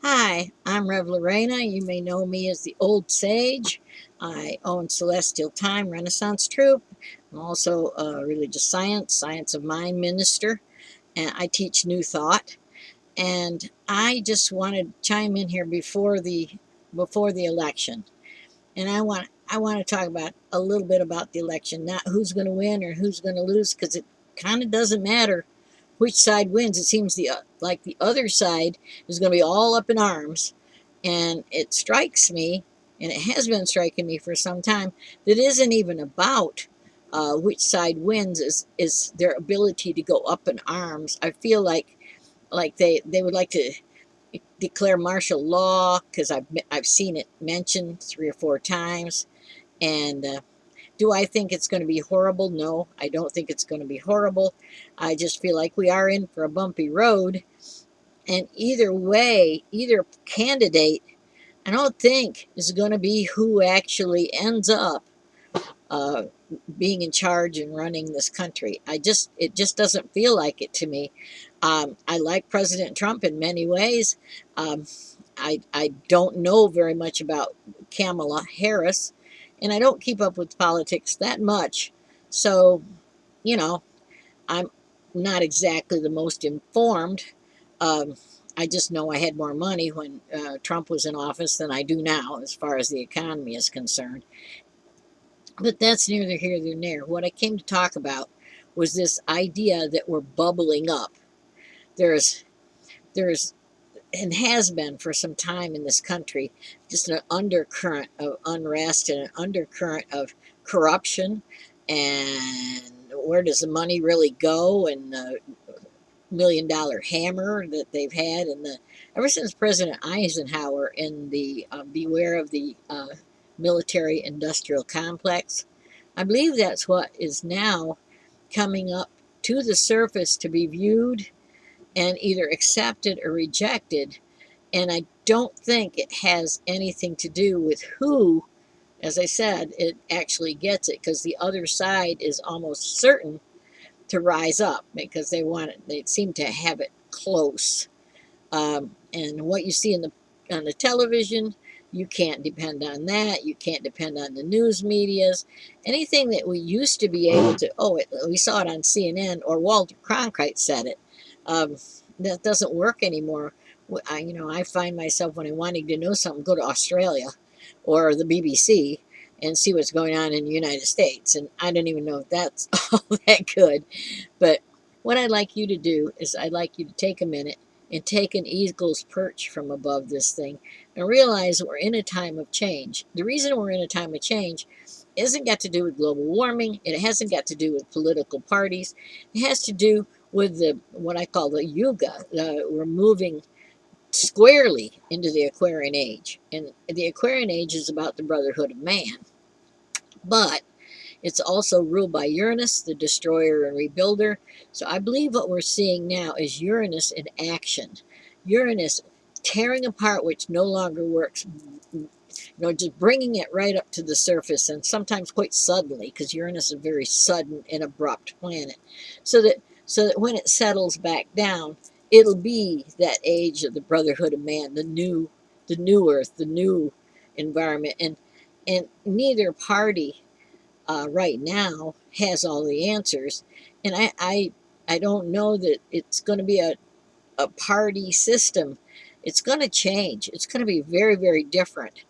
Hi, I'm Rev Lorena. You may know me as the Old Sage. I own Celestial Time Renaissance Troupe. I'm also a religious science of mind minister, and I teach New Thought. And I just wanted to chime in here before the election, and I want to talk about a little bit about the election, not who's going to win or who's going to lose, because it kind of doesn't matter which side wins. It seems like the other side is going to be all up in arms, and it strikes me, and it has been striking me for some time, that it isn't even about which side wins is their ability to go up in arms. I feel like they would like to declare martial law, because I've seen it mentioned 3 or 4 times. And do I think it's going to be horrible? No, I don't think it's going to be horrible. I just feel like we are in for a bumpy road. And either way, either candidate, I don't think is going to be who actually ends up uh, being in charge and running this country. It just doesn't feel like it to me. I like President Trump in many ways. Um, I don't know very much about Kamala Harris, and I don't keep up with politics that much. So, you know, I'm not exactly the most informed. Um, I just know I had more money when Trump was in office than I do now, as far as the economy is concerned. But that's neither here nor there. What I came to talk about was this idea that we're bubbling up. There's, there's, and has been for some time in this country, just an undercurrent of unrest and an undercurrent of corruption. And where does the money really go? And the $1 million hammer that they've had, and ever since President Eisenhower in the beware of the military industrial complex. I believe that's what is now coming up to the surface to be viewed and either accepted or rejected. And I don't think it has anything to do with who, as I said, it actually gets it, because the other side is almost certain to rise up because they seem to have it close. And what you see on the television, you can't depend on that. You can't depend on the news medias. Anything that we used to be able to, we saw it on CNN, or Walter Cronkite said it. Um, that doesn't work anymore. I find myself, when I'm wanting to know something, go to Australia or the BBC and see what's going on in the United States. And I don't even know if that's all that good. But what I'd like you to do is, I'd like you to take a minute and take an eagle's perch from above this thing and realize we're in a time of change. The reason we're in a time of change isn't got to do with global warming. It hasn't got to do with political parties. It has to do with the what I call the yuga. We're moving squarely into the Aquarian Age, and the Aquarian Age is about the brotherhood of man. But it's also ruled by Uranus, the destroyer and rebuilder. So I believe what we're seeing now is Uranus in action. Uranus tearing apart which no longer works. Just bringing it right up to the surface, and sometimes quite suddenly, because Uranus is a very sudden and abrupt planet. So that when it settles back down, it'll be that age of the brotherhood of man, the new earth, the new environment. And neither party right now has all the answers. And I don't know that it's going to be a party system. It's going to change. It's going to be very, very different.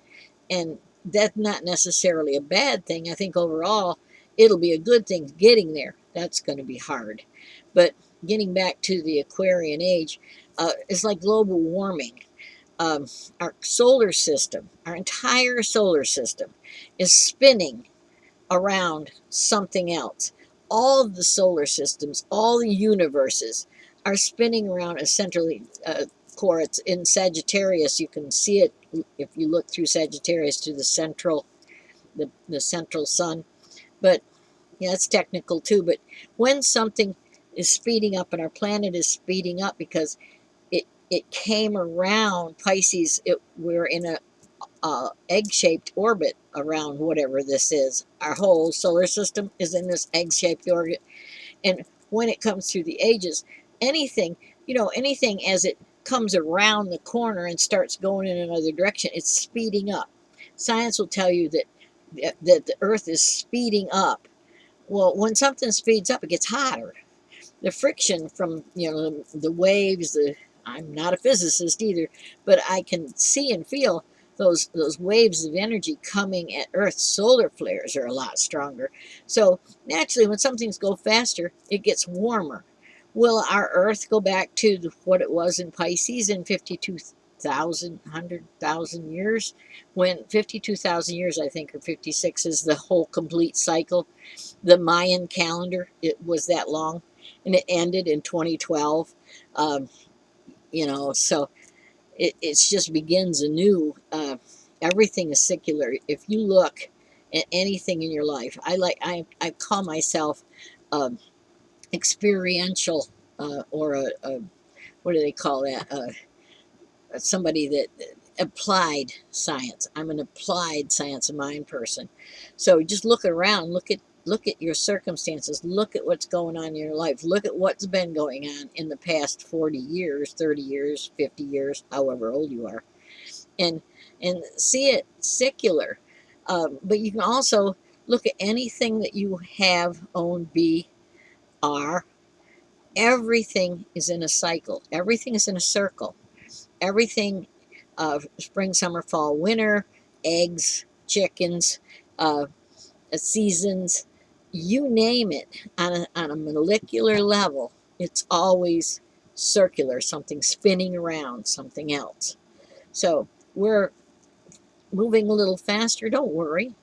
And that's not necessarily a bad thing. I think overall it'll be a good thing getting there. That's going to be hard. But getting back to the Aquarian Age, it's like global warming. Um, our solar system, our entire solar system, is spinning around something else. All of the solar systems, all the universes are spinning around a centrally core. It's in Sagittarius. You can see it if you look through Sagittarius to the central sun. But yeah, it's technical too. But when something is speeding up, and our planet is speeding up because it came around Pisces, we're in a egg-shaped orbit around whatever this is. Our whole solar system is in this egg-shaped orbit. And when it comes through the ages, anything, anything as it comes around the corner and starts going in another direction, it's speeding up. Science will tell you that the Earth is speeding up. Well, when something speeds up, it gets hotter. The friction from the waves. I'm not a physicist either, but I can see and feel those waves of energy coming at Earth. Solar flares are a lot stronger. So naturally, when some things go faster, it gets warmer. Will our Earth go back to what it was in Pisces in 52,000, 100,000 years? When 52,000 years, I think, or 56 is the whole complete cycle. The Mayan calendar, it was that long, and it ended in 2012. Um, so it just begins anew. Everything is secular. If you look at anything in your life, I call myself experiential, or a what do they call that? Somebody that applied science. I'm an applied science of mind person. So just look around, look at your circumstances, look at what's going on in your life, look at what's been going on in the past 40 years, 30 years, 50 years, however old you are, and see it secular. But you can also look at anything that you have, own, be, are. Everything is in a cycle. Everything is in a circle. Everything, spring, summer, fall, winter, eggs, chickens, uh, seasons, you name it, on a molecular level, it's always circular, something spinning around something else. So we're moving a little faster, don't worry.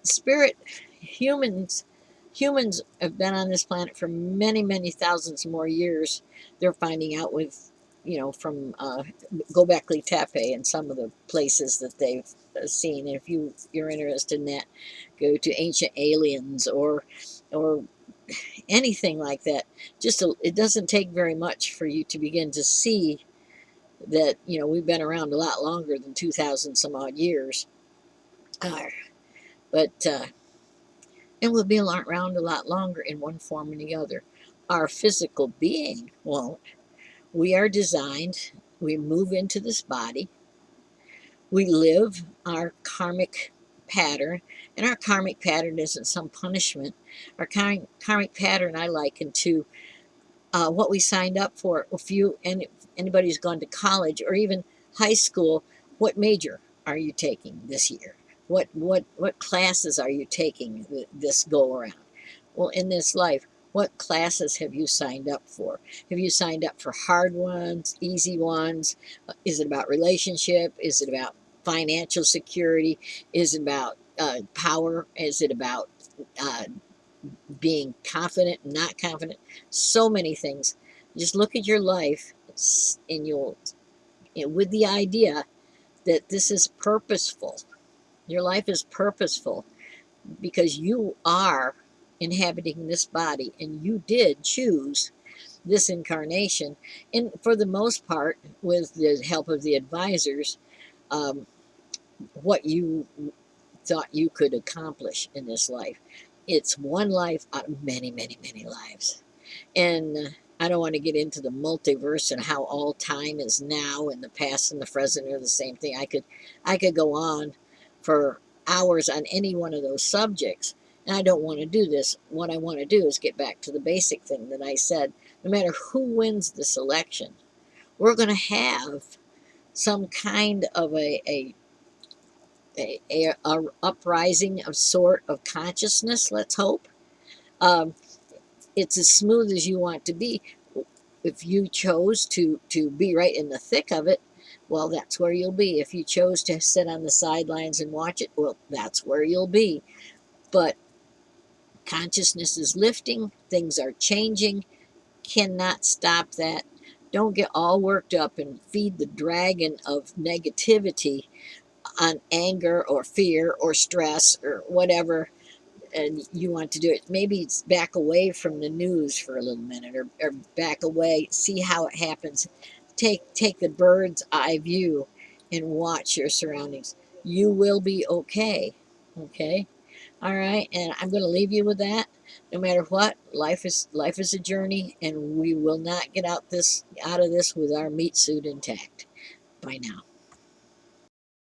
Spirit, humans, humans have been on this planet for many, many thousands more years. They're finding out with, from Gobekli Tepe and some of the places that they've seen. And if you're interested in that, go to Ancient Aliens or anything like that. It doesn't take very much for you to begin to see that we've been around a lot longer than 2,000 some odd years. Uh, but and we'll be around a lot longer in one form or the other. Our physical being won't. We are designed, we move into this body, we live our karmic pattern, and our karmic pattern isn't some punishment. Our karmic pattern I liken to what we signed up for. Anybody's gone to college or even high school, what major are you taking this year? What classes are you taking this go around? Well, in this life, what classes have you signed up for? Have you signed up for hard ones, easy ones? Is it about relationship? Is it about financial security? Is it about power? Is it about uh, being confident, not confident? So many things. Just look at your life, and with the idea that this is purposeful. Your life is purposeful because you are inhabiting this body and you did choose this incarnation. And for the most part, with the help of the advisors, um, what you thought you could accomplish in this life. It's one life out of many, many, many lives. And I don't want to get into the multiverse and how all time is now and the past and the present are the same thing. I could go on for hours on any one of those subjects. And I don't want to do this. What I want to do is get back to the basic thing that I said. No matter who wins this election, we're going to have some kind of a uprising of sort of consciousness, let's hope. Um, it's as smooth as you want to be. If you chose to be right in the thick of it, well, that's where you'll be. If you chose to sit on the sidelines and watch it, well, that's where you'll be. But consciousness is lifting, things are changing, cannot stop that. Don't get all worked up and feed the dragon of negativity on anger or fear or stress or whatever, and you want to do it. Maybe it's back away from the news for a little minute, or back away, see how it happens. Take the bird's eye view and watch your surroundings. You will be okay. Okay. All right, and I'm going to leave you with that. No matter what, life is a journey, and we will not get out of this with our meat suit intact. Bye now.